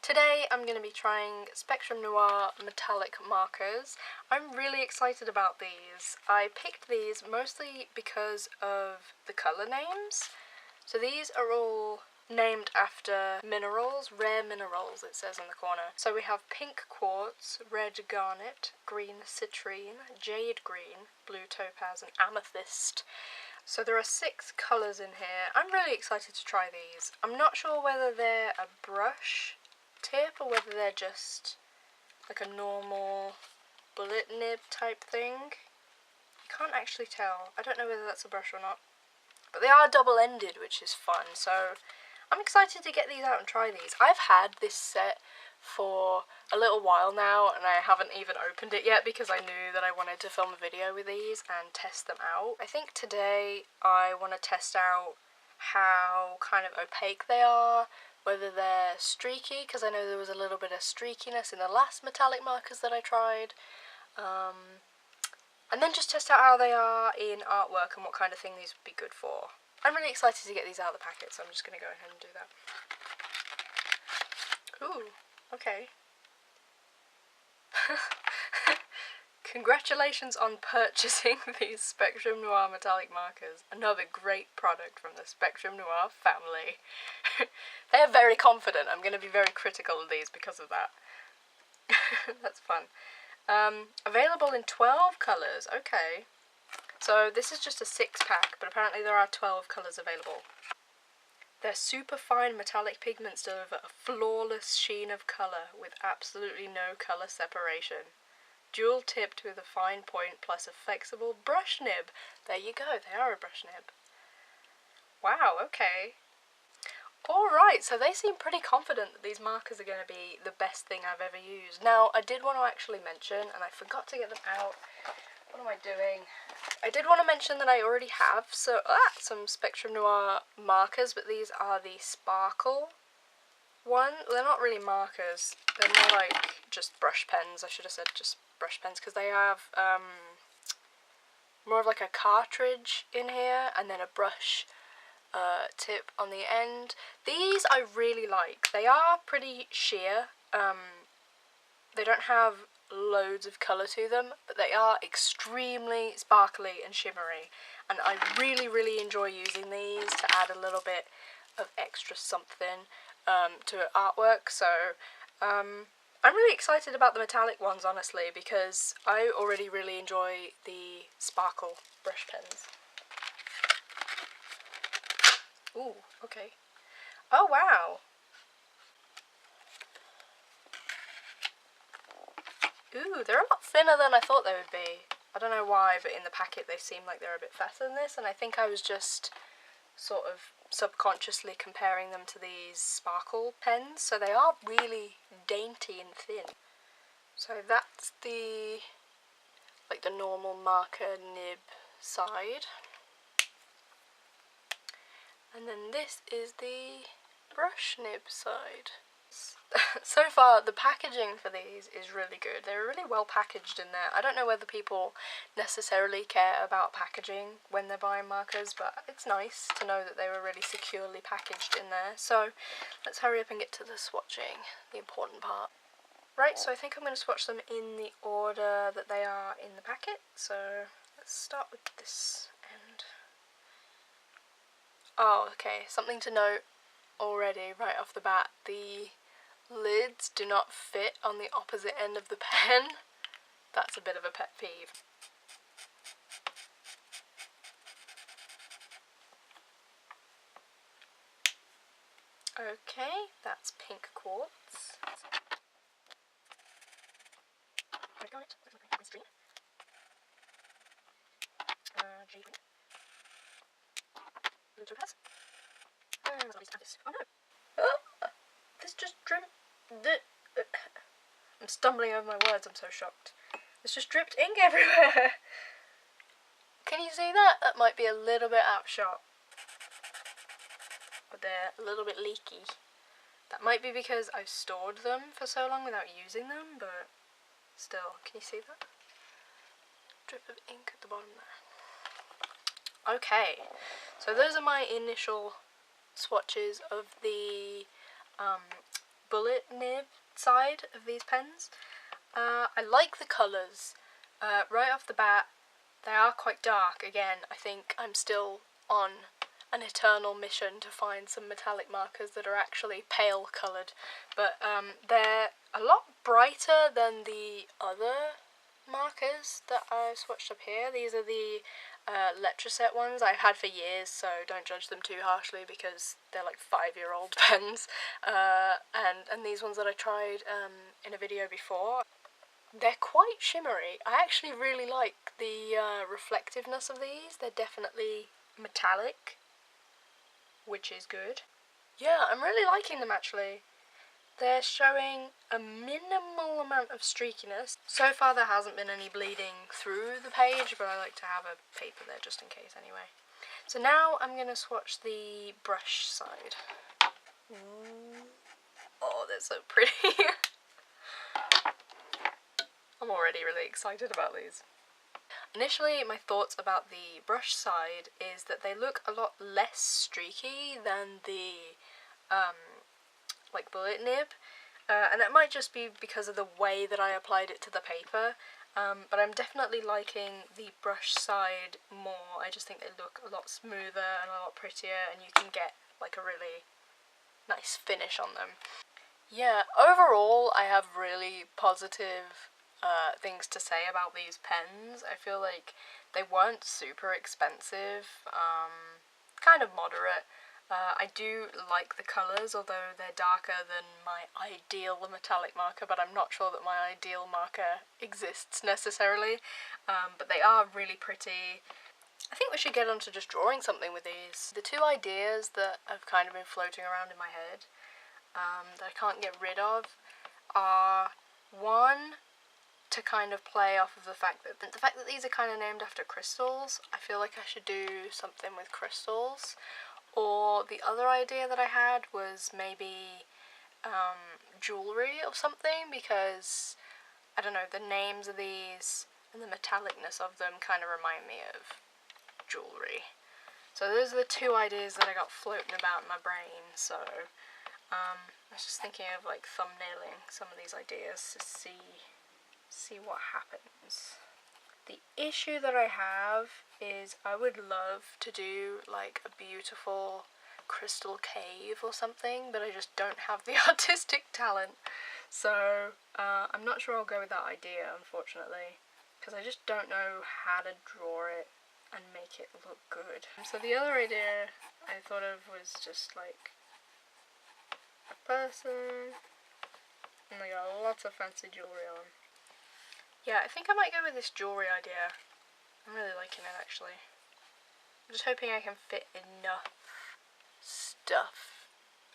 Today I'm going to be trying Spectrum Noir metallic markers. I'm really excited about these. I picked these mostly because of the colour names. So these are all named after minerals, rare minerals it says in the corner. So we have pink quartz, red garnet, green citrine, jade green, blue topaz and amethyst. So there are 6 colours in here. I'm really excited to try these. I'm not sure whether they're a brush tip or whether they're just like a normal bullet nib type thing. You can't actually tell. I don't know whether that's a brush or not. But they are double-ended, which is fun, so I'm excited to get these out and try these. I've had this set for a little while now and I haven't even opened it yet because I knew that I wanted to film a video with these and test them out. I think today I want to test out how kind of opaque they are, whether they're streaky, because I know there was a little bit of streakiness in the last metallic markers that I tried, and then just test out how they are in artwork and what kind of thing these would be good for. I'm really excited to get these out of the packet, so I'm just going to go ahead and do that. Ooh, okay. Congratulations on purchasing these Spectrum Noir metallic markers. Another great product from the Spectrum Noir family. They are very confident. I'm going to be very critical of these because of that. That's fun. Available in 12 colours. Okay. So this is just a 6-pack, but apparently there are 12 colours available. They're super fine metallic pigments deliver a flawless sheen of colour with absolutely no colour separation. Dual tipped with a fine point plus a flexible brush nib. There you go, they are a brush nib. Wow, okay. Alright, so they seem pretty confident that these markers are going to be the best thing I've ever used. Now, I did want to actually mention, and I forgot to get them out. What am I doing? I did want to mention that I already have some Spectrum Noir markers, but these are the sparkle one. They're not really markers, they're more like just brush pens. I should have said just brush pens, because they have more of like a cartridge in here and then a brush tip on the end. These I really like. They are pretty sheer. They don't have loads of colour to them, but they are extremely sparkly and shimmery, and I really enjoy using these to add a little bit of extra something to artwork. So I'm really excited about the metallic ones, honestly, because I already really enjoy the sparkle brush pens. Ooh, okay. Oh, wow. Ooh, they're a lot thinner than I thought they would be. I don't know why, but in the packet they seem like they're a bit fatter than this, and I think I was just sort of subconsciously comparing them to these sparkle pens, so they are really dainty and thin. So that's the normal marker nib side, and then this is the brush nib side. So far the packaging for these is really good. They're really well packaged in there. I don't know whether people necessarily care about packaging when they're buying markers, but it's nice to know that they were really securely packaged in there. So let's hurry up and get to the swatching, the important part. Right, so I think I'm going to swatch them in the order that they are in the packet. So let's start with this end. Oh, okay, something to note already right off the bat. The lids do not fit on the opposite end of the pen. That's a bit of a pet peeve. Okay, that's pink quartz. Red garnet, jade green. Blue topaz. Oh no! Oh, this just dripped. I'm stumbling over my words, I'm so shocked. This just dripped ink everywhere! Can you see that? That might be a little bit out of shot. But they're a little bit leaky. That might be because I've stored them for so long without using them, but still, can you see that? Drip of ink at the bottom there. Okay, so those are my initial swatches of the bullet nib side of these pens. I like the colours. Right off the bat, they are quite dark. Again, I think I'm still on an eternal mission to find some metallic markers that are actually pale coloured, but they're a lot brighter than the other markers that I swatched up here. These are the Letraset ones I've had for years, so don't judge them too harshly because they're like 5-year-old pens. And these ones that I tried in a video before, they're quite shimmery. I actually really like the reflectiveness of these. They're definitely metallic, which is good. Yeah, I'm really liking them actually. They're showing a minimal amount of streakiness. So far there hasn't been any bleeding through the page, but I like to have a paper there just in case anyway. So now I'm going to swatch the brush side. Ooh. Oh, they're so pretty. I'm already really excited about these. Initially, my thoughts about the brush side is that they look a lot less streaky than the like bullet nib, and that might just be because of the way that I applied it to the paper, but I'm definitely liking the brush side more. I just think they look a lot smoother and a lot prettier, and you can get like a really nice finish on them. Yeah, overall I have really positive things to say about these pens. I feel like they weren't super expensive, kind of moderate. I do like the colours, although they're darker than my ideal metallic marker, but I'm not sure that my ideal marker exists necessarily. But they are really pretty. I think we should get on to just drawing something with these. The two ideas that have kind of been floating around in my head that I can't get rid of are, one, to kind of play off of the fact that these are kind of named after crystals. I feel like I should do something with crystals. Or the other idea that I had was maybe jewellery or something, because, I don't know, the names of these and the metallicness of them kind of remind me of jewellery. So those are the two ideas that I got floating about in my brain, so I was just thinking of like thumbnailing some of these ideas to see what happens. The issue that I have is I would love to do like a beautiful crystal cave or something, but I just don't have the artistic talent. So I'm not sure I'll go with that idea, unfortunately, because I just don't know how to draw it and make it look good. So the other idea I thought of was just like a person, and they got lots of fancy jewellery on. Yeah, I think I might go with this jewellery idea. I'm really liking it actually. I'm just hoping I can fit enough stuff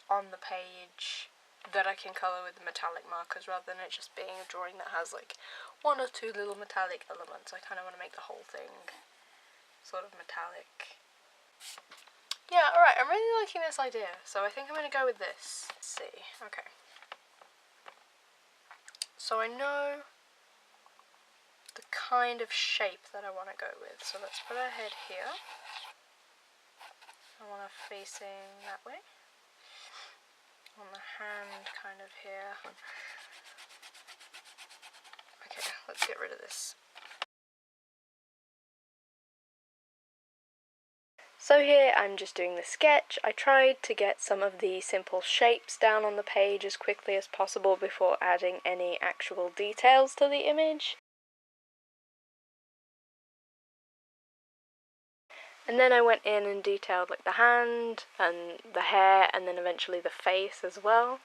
on the page that I can colour with the metallic markers, rather than it just being a drawing that has like one or two little metallic elements. I kind of want to make the whole thing sort of metallic. Yeah, alright, I'm really liking this idea, so I think I'm going to go with this. Let's see. Okay. So I know the kind of shape that I want to go with. So let's put our head here. I want her facing that way. On the hand kind of here. Okay, let's get rid of this. So here I'm just doing the sketch. I tried to get some of the simple shapes down on the page as quickly as possible before adding any actual details to the image. And then I went in and detailed like the hand and the hair and then eventually the face as well.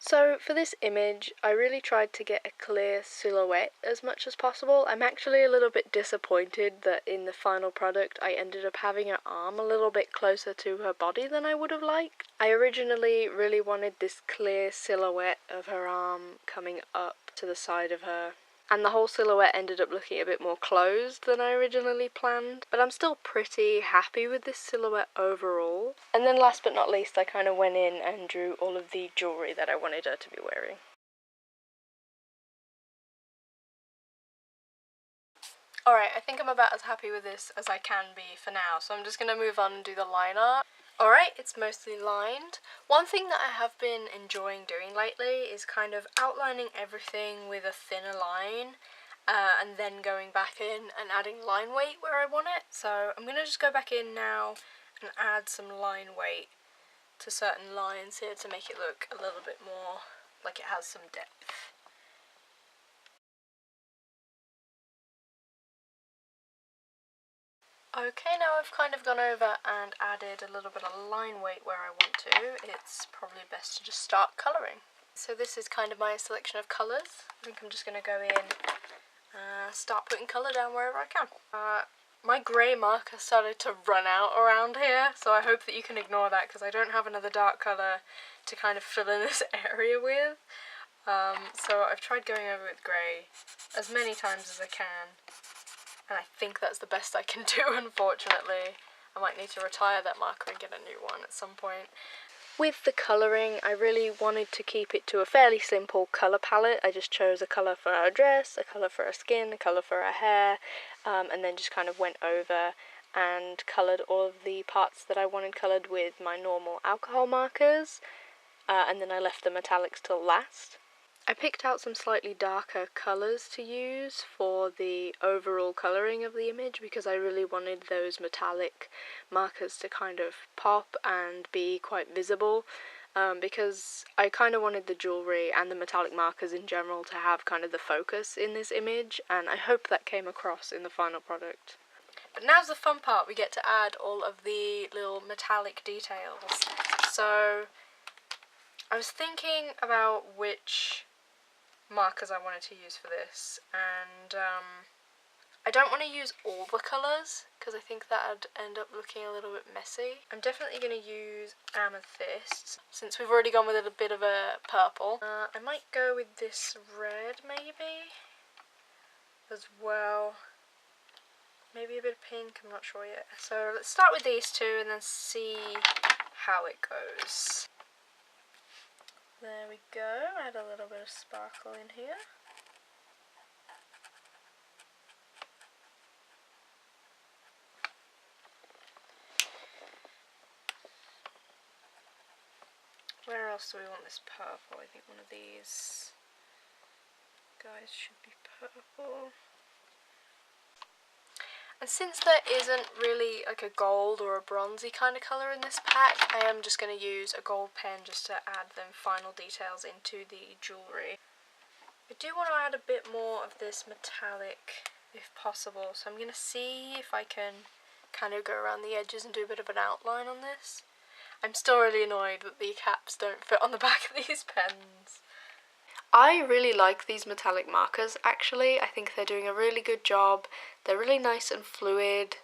So for this image, I really tried to get a clear silhouette as much as possible. I'm actually a little bit disappointed that in the final product I ended up having her arm a little bit closer to her body than I would have liked. I originally really wanted this clear silhouette of her arm coming up to the side of her, and the whole silhouette ended up looking a bit more closed than I originally planned, but I'm still pretty happy with this silhouette overall. And then last but not least, I kind of went in and drew all of the jewellery that I wanted her to be wearing. Alright, I think I'm about as happy with this as I can be for now, so I'm just going to move on and do the line art. Alright, it's mostly lined. One thing that I have been enjoying doing lately is kind of outlining everything with a thinner line, and then going back in and adding line weight where I want it. So I'm going to just go back in now and add some line weight to certain lines here to make it look a little bit more like it has some depth. Okay, now I've kind of gone over and added a little bit of line weight where I want to. It's probably best to just start colouring. So this is kind of my selection of colours. I think I'm just going to go in and start putting colour down wherever I can. My grey marker started to run out around here, so I hope that you can ignore that because I don't have another dark colour to kind of fill in this area with. So I've tried going over with grey as many times as I can, and I think that's the best I can do, unfortunately. I might need to retire that marker and get a new one at some point. With the colouring, I really wanted to keep it to a fairly simple colour palette. I just chose a colour for her dress, a colour for her skin, a colour for her hair, and then just kind of went over and coloured all of the parts that I wanted coloured with my normal alcohol markers, and then I left the metallics till last. I picked out some slightly darker colours to use for the overall colouring of the image because I really wanted those metallic markers to kind of pop and be quite visible, because I kind of wanted the jewellery and the metallic markers in general to have kind of the focus in this image, and I hope that came across in the final product. But now's the fun part, we get to add all of the little metallic details. So I was thinking about which markers I wanted to use for this, and I don't want to use all the colours because I think that'd end up looking a little bit messy. I'm definitely going to use amethyst since we've already gone with a bit of a purple. I might go with this red maybe as well, maybe a bit of pink, I'm not sure yet. So let's start with these two and then see how it goes. There we go, add a little bit of sparkle in here. Where else do we want this purple? I think one of these guys should be purple. And since there isn't really like a gold or a bronzy kind of colour in this pack, I am just going to use a gold pen just to add them final details into the jewellery. I do want to add a bit more of this metallic if possible, so I'm going to see if I can kind of go around the edges and do a bit of an outline on this. I'm still really annoyed that the caps don't fit on the back of these pens. I really like these metallic markers actually. I think they're doing a really good job. They're really nice and fluid.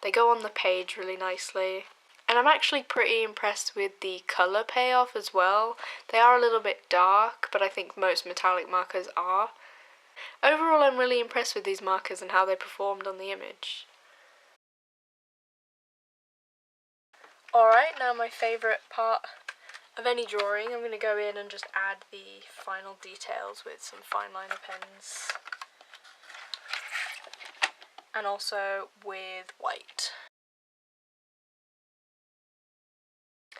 They go on the page really nicely. And I'm actually pretty impressed with the colour payoff as well. They are a little bit dark, but I think most metallic markers are. Overall, I'm really impressed with these markers and how they performed on the image. Alright, now my favourite part of any drawing, I'm going to go in and just add the final details with some fine liner pens. And also with white.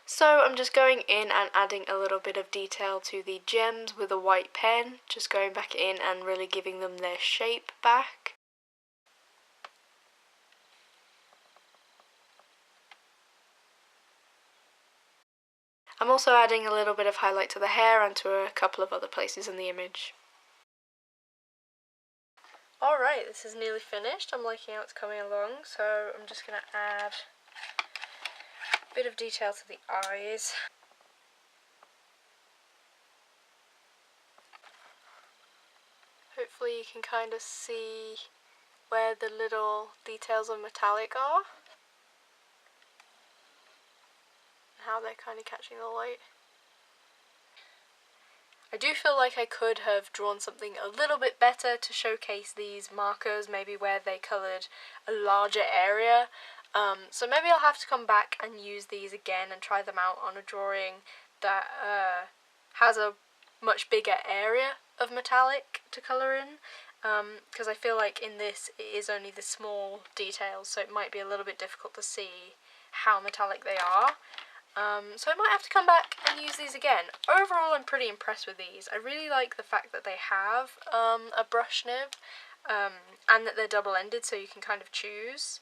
So I'm just going in and adding a little bit of detail to the gems with a white pen, just going back in and really giving them their shape back. I'm also adding a little bit of highlight to the hair and to a couple of other places in the image. Alright, this is nearly finished. I'm liking how it's coming along, so I'm just going to add a bit of detail to the eyes. Hopefully you can kind of see where the little details of metallic are. How they're kind of catching the light. I do feel like I could have drawn something a little bit better to showcase these markers, maybe where they coloured a larger area. So maybe I'll have to come back and use these again and try them out on a drawing that has a much bigger area of metallic to colour in, because I feel like in this it is only the small details, so it might be a little bit difficult to see how metallic they are. So I might have to come back and use these again. Overall, I'm pretty impressed with these. I really like the fact that they have a brush nib, and that they're double-ended, so you can kind of choose.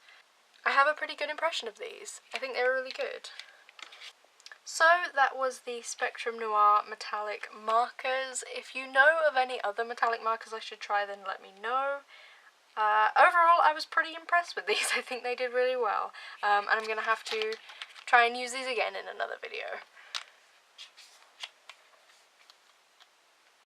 I have a pretty good impression of these. I think they're really good. So that was the Spectrum Noir metallic markers. If you know of any other metallic markers I should try, then let me know. Overall, I was pretty impressed with these. I think they did really well. And I'm going to have to try and use these again in another video.